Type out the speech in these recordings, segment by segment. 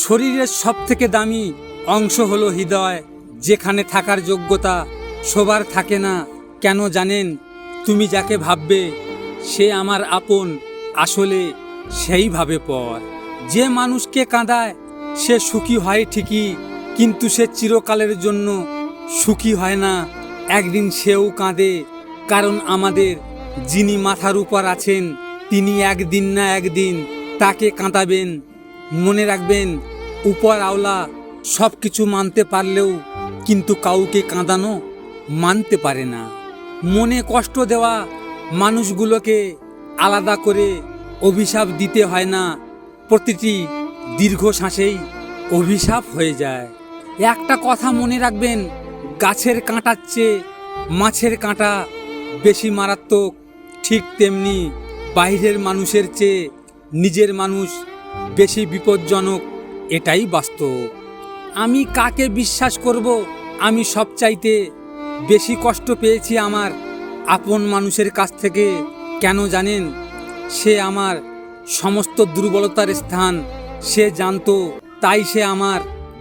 শরীরের সবথেকে দামি অংশ হলো হৃদয়, যেখানে থাকার যোগ্যতা সবার থাকে না। কেন জানেন? তুমি যাকে ভাববে সে আমার আপন, আসলে সেইভাবে পর। যে মানুষকে কাঁদায় সে সুখী হয় ঠিকই, কিন্তু সে চিরকালের জন্য সুখী হয় না। একদিন সেও কাঁদে, কারণ আমাদের যিনি মাথার উপর আছেন তিনি একদিন না একদিন তাকে কাঁদাবেন। মনে রাখবেন, উপর আওলা সব কিছু মানতে পারলেও কিন্তু কাউকে কাঁদানো মানতে পারে না। মনে কষ্ট দেওয়া মানুষগুলোকে আলাদা করে অভিশাপ দিতে হয় না, প্রতিটি দীর্ঘশ্বাসেই অভিশাপ হয়ে যায়। একটা কথা মনে রাখবেন, গাছের কাঁটার চেয়ে মাছের কাঁটা বেশি মারাত্মক। ঠিক তেমনি বাইরের মানুষের চেয়ে নিজের মানুষ বেশি বিপজ্জনক, এটাই বাস্তব। আমি কাকে বিশ্বাস করব? আমি সবচাইতে বেশি কষ্ট পেয়েছি আমার আপন মানুষের কাছ থেকে। কেন জানেন? সে আমার সমস্ত দুর্বলতার স্থান সে জানতো, তাই সে আমার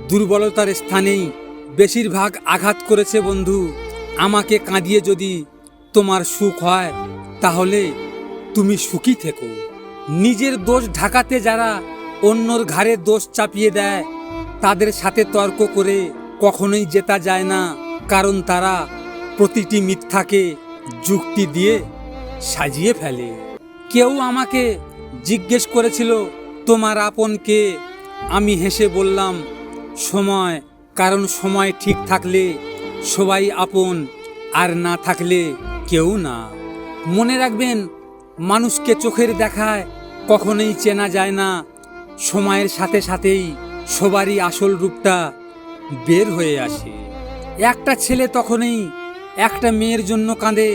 দুর্বলতার স্থানেই বেশিরভাগ আঘাত করেছে। বন্ধু, আমাকে কাঁদিয়ে যদি তোমার সুখ হয় তাহলে তুমি সুখী থেকো। নিজের দোষ ঢাকাতে যারা অন্যর ঘাড়ে দোষ চাপিয়ে দেয় তাদের সাথে তর্ক করে কখনোই জেতা যায় না, কারণ তারা প্রতিটি মিথ্যাকে যুক্তি দিয়ে সাজিয়ে ফেলে। কেউ আমাকে জিজ্ঞেস করেছিল তোমার আপন কে? আমি হেসে বললাম সময়, কারণ সময় ঠিক থাকলে সবাই আপন, আর না থাকলে কেউ না। মনে রাখবেন, মানুষকে চোখের দেখায় কখনোই চেনা যায় না। সময়ের সাথে সাথেই সবারই আসল রূপটা বের হয়ে আসে। একটা ছেলে তখনই একটা মেয়ের জন্য কাঁদে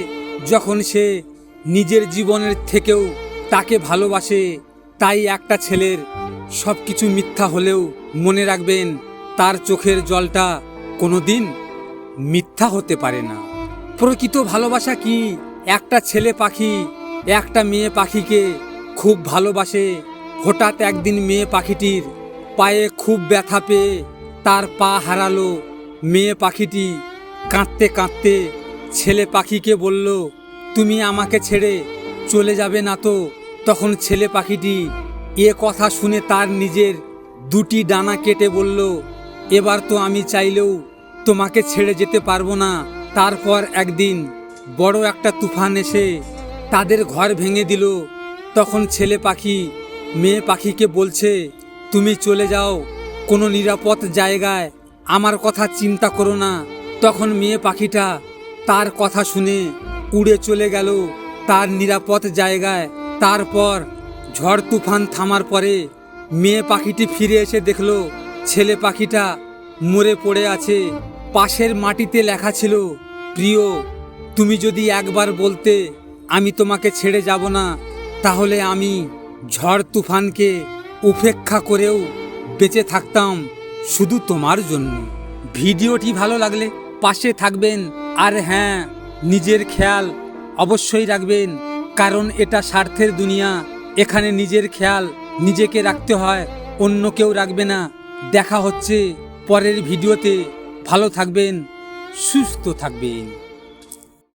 যখন সে নিজের জীবনের থেকেও তাকে ভালোবাসে। তাই একটা ছেলের সব কিছু মিথ্যা হলেও মনে রাখবেন, তার চোখের জলটা কোনোদিন মিথ্যা হতে পারে না। প্রকৃত ভালোবাসা কি? একটা ছেলে পাখি একটা মেয়ে পাখিকে খুব ভালোবাসে। হঠাৎ একদিন মেয়ে পাখিটির পায়ে খুব ব্যথা পেয়ে তার পা হারালো। মেয়ে পাখিটি কাঁদতে কাঁদতে ছেলে পাখিকে বলল, তুমি আমাকে ছেড়ে চলে যাবে না তো? তখন ছেলে পাখিটি এ কথা শুনে তার নিজের দুটি ডানা কেটে বলল, এবার তো আমি চাইলেও তোমাকে ছেড়ে যেতে পারবো না। তারপর একদিন বড় একটা তুফান এসে তাদের ঘর ভেঙে দিল। তখন ছেলে পাখি মেয়ে পাখিকে বলছে, তুমি চলে যাও কোনো নিরাপদ জায়গায়, আমার কথা চিন্তা করো না। তখন মেয়ে পাখিটা তার কথা শুনে উড়ে চলে গেল তার নিরাপদ জায়গায়। তারপর ঝড় তুফান থামার পরে মেয়ে পাখিটি ফিরে এসে দেখল ছেলে পাখিটা মরে পড়ে আছে। পাশের মাটিতে লেখা ছিল, প্রিয়, তুমি যদি একবার বলতে আমি তোমাকে ছেড়ে যাব না, তাহলে আমি ঝড় তুফানকে উপেক্ষা করেও বেঁচে থাকতাম শুধু তোমার জন্য। ভিডিওটি ভালো লাগলে পাশে থাকবেন, আর হ্যাঁ, নিজের খেয়াল অবশ্যই রাখবেন, কারণ এটা স্বার্থের দুনিয়া। এখানে নিজের খেয়াল নিজেকে রাখতে হয়, অন্য কেউ রাখবে না। দেখা হচ্ছে পরের ভিডিওতে। ভালো থাকবেন, সুস্থ থাকবেন।